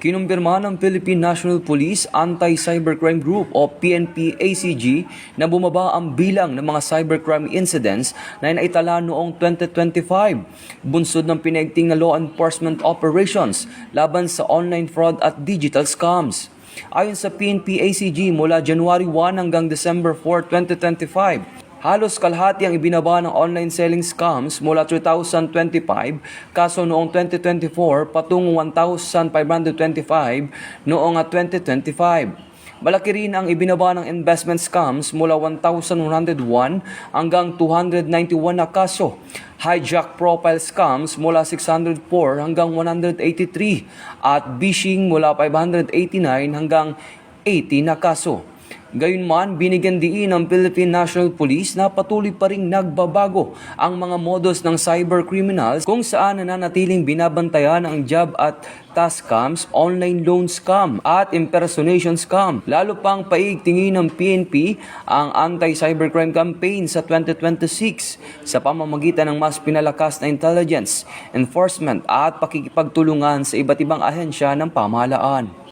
Kinumpirma ng Philippine National Police Anti-Cybercrime Group o PNP-ACG na bumaba ang bilang ng mga cybercrime incidents na inaitala noong 2025, bunsod ng pinaigting na law enforcement operations laban sa online fraud at digital scams. Ayon sa PNP-ACG, mula January 1 hanggang December 4, 2025, halos kalahati ang ibinaba ng online selling scams mula 2025 kaso noong 2024 patungo 1,525 noong 2025. Malaki rin ang ibinaba ng investment scams mula 1,101 hanggang 291 na kaso. Hijack profile scams mula 604 hanggang 183 at phishing mula 589 hanggang 80 na kaso. Gayunman, binigyan diin ng Philippine National Police na patuloy pa ring nagbabago ang mga modus ng cybercriminals kung saan nananatiling binabantayan ang job at task scams, online loan scam at impersonation scam. Lalo pang paigtingin ng PNP ang anti-cybercrime campaign sa 2026 sa pamamagitan ng mas pinalakas na intelligence, enforcement at pakikipagtulungan sa iba't ibang ahensya ng pamahalaan.